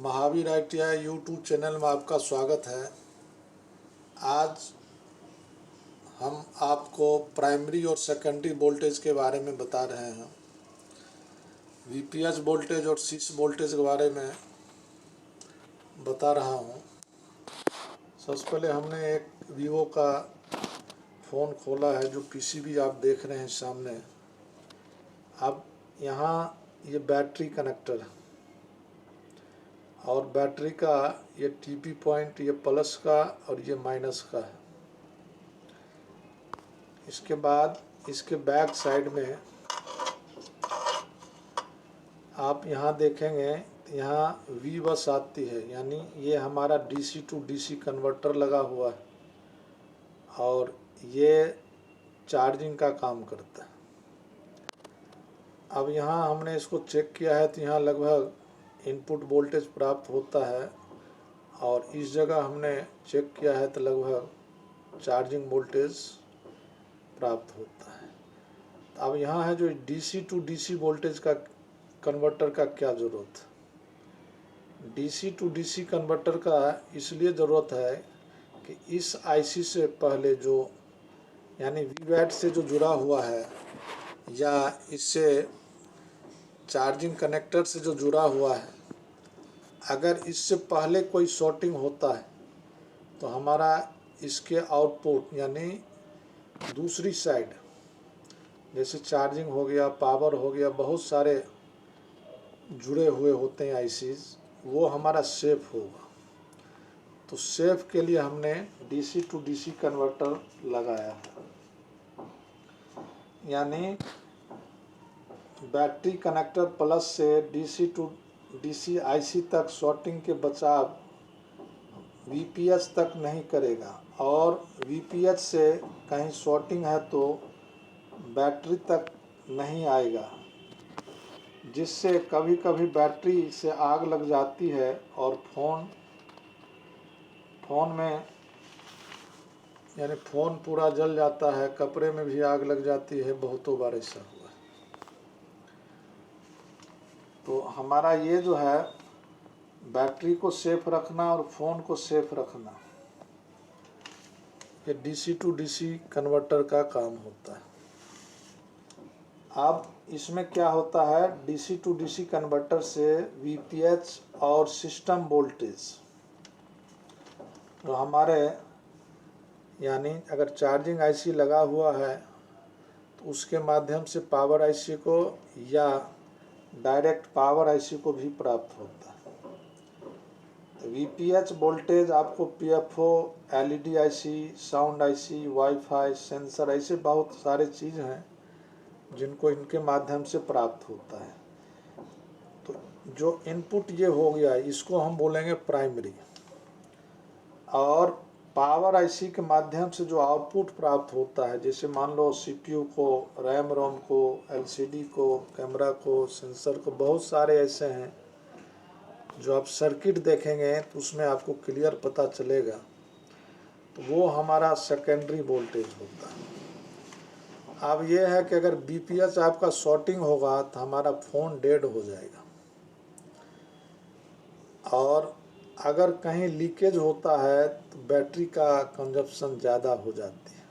Mahavir ITI YouTube channel में आपका स्वागत है। आज हम आपको प्राइमरी और सेकेंडरी वोल्टेज के बारे में बता रहे हैं। VPH वोल्टेज और शीश वोल्टेज के बारे में बता रहा हूँ। सबसे पहले हमने एक वीवो का फ़ोन खोला है, जो PCB आप देख रहे हैं सामने। अब यहाँ ये बैटरी कनेक्टर है और बैटरी का ये TP पॉइंट, ये प्लस का और ये माइनस का है। इसके बाद इसके बैक साइड में आप यहाँ देखेंगे, यहाँ V बस आती है, यानी ये हमारा DC टू DC कन्वर्टर लगा हुआ है और ये चार्जिंग का काम करता है। अब यहाँ हमने इसको चेक किया है तो यहाँ लगभग इनपुट वोल्टेज प्राप्त होता है और इस जगह हमने चेक किया है तो लगभग चार्जिंग वोल्टेज प्राप्त होता है। अब यहाँ है जो DC टू DC वोल्टेज का कन्वर्टर का क्या ज़रूरत है। DC टू DC कन्वर्टर का इसलिए ज़रूरत है कि इस IC से पहले जो यानी VVAT से जो जुड़ा हुआ है या इससे चार्जिंग कनेक्टर से जो जुड़ा हुआ है, अगर इससे पहले कोई शॉर्टिंग होता है तो हमारा इसके आउटपुट यानी दूसरी साइड, जैसे चार्जिंग हो गया, पावर हो गया, बहुत सारे जुड़े हुए होते हैं ICs, वो हमारा सेफ होगा। तो सेफ के लिए हमने DC टू DC कन्वर्टर लगाया है, यानी बैटरी कनेक्टर प्लस से DC टू DC IC तक शॉर्टिंग के बचाव VPH तक नहीं करेगा और VPH से कहीं शॉर्टिंग है तो बैटरी तक नहीं आएगा, जिससे कभी कभी बैटरी से आग लग जाती है और फ़ोन में यानी फ़ोन पूरा जल जाता है, कपड़े में भी आग लग जाती है, बहुतों बार ऐसा हुआ है। तो हमारा ये जो है बैटरी को सेफ रखना और फ़ोन को सेफ रखना, ये DC टू DC कन्वर्टर का काम होता है। अब इसमें क्या होता है, DC टू DC कन्वर्टर से VPH और सिस्टम वोल्टेज जो हमारे यानी अगर चार्जिंग IC लगा हुआ है तो उसके माध्यम से पावर IC को या डायरेक्ट पावर IC को भी प्राप्त होता है। तो VPH वोल्टेज आपको PFO, LED IC, sound IC, wifi, sensor, ऐसे बहुत सारे चीज़ हैं जिनको इनके माध्यम से प्राप्त होता है। तो जो इनपुट ये हो गया, इसको हम बोलेंगे प्राइमरी, और पावर IC के माध्यम से जो आउटपुट प्राप्त होता है, जैसे मान लो CPU को, रैम रोम को, LCD को, कैमरा को, सेंसर को, बहुत सारे ऐसे हैं जो आप सर्किट देखेंगे तो उसमें आपको क्लियर पता चलेगा। तो वो हमारा सेकेंडरी वोल्टेज होता है। अब ये है कि अगर VPH आपका शॉर्टिंग होगा तो हमारा फ़ोन डेड हो जाएगा और अगर कहीं लीकेज होता है तो बैटरी का कंजप्शन ज़्यादा हो जाती है।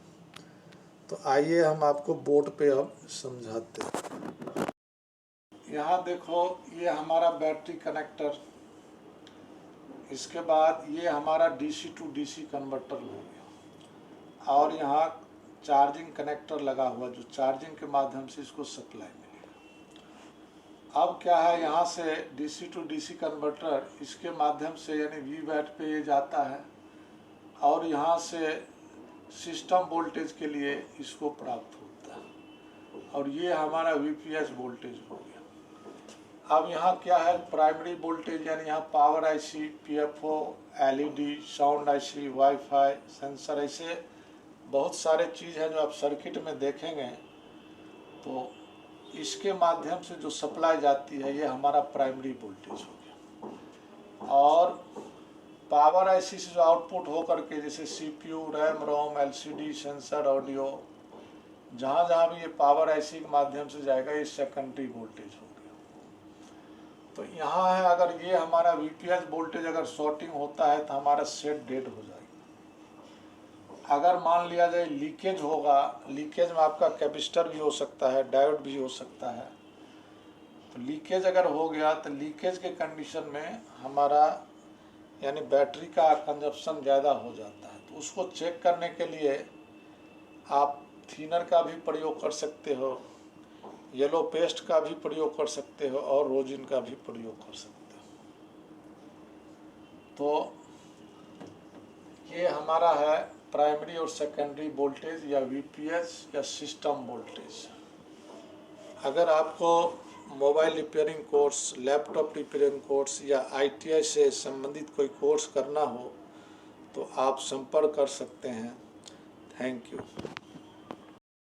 तो आइए हम आपको बोर्ड पे अब समझाते हैं। यहाँ देखो, ये हमारा बैटरी कनेक्टर, इसके बाद ये हमारा DC टू DC कन्वर्टर हो गया और यहाँ चार्जिंग कनेक्टर लगा हुआ जो चार्जिंग के माध्यम से इसको सप्लाई मिलेगा। अब क्या है, यहाँ से DC टू DC कन्वर्टर इसके माध्यम से यानी VVAT पे ये जाता है और यहाँ से सिस्टम वोल्टेज के लिए इसको प्राप्त होता है और ये हमारा VPH वोल्टेज हो गया। अब यहाँ क्या है, प्राइमरी वोल्टेज यानी यहाँ power IC, PFO, LED, sound IC, wifi, sensor, ऐसे बहुत सारे चीज़ हैं जो आप सर्किट में देखेंगे। तो इसके माध्यम से जो सप्लाई जाती है ये हमारा प्राइमरी वोल्टेज हो गया और पावर IC से जो आउटपुट हो करके, जैसे CPU, RAM ROM, LCD, sensor, audio, जहाँ जहाँ भी ये पावर IC के माध्यम से जाएगा, ये सेकेंडरी वोल्टेज हो गया। तो यहाँ है, अगर ये हमारा वीपीएच वोल्टेज अगर शॉर्टिंग होता है तो हमारा सेट डेड हो जाएगा। अगर मान लिया जाए लीकेज होगा, लीकेज में आपका कैपेसिटर भी हो सकता है, डायोड भी हो सकता है। तो लीकेज अगर हो गया तो लीकेज के कंडीशन में हमारा यानी बैटरी का कंजप्शन ज़्यादा हो जाता है। तो उसको चेक करने के लिए आप थिनर का भी प्रयोग कर सकते हो, येलो पेस्ट का भी प्रयोग कर सकते हो और रोजिन का भी प्रयोग कर सकते हो। तो ये हमारा है प्राइमरी और सेकेंडरी वोल्टेज या वीपीएच या सिस्टम वोल्टेज। अगर आपको mobile repairing course, laptop repairing course या आईटीआई से संबंधित कोई कोर्स करना हो तो आप संपर्क कर सकते हैं। Thank you.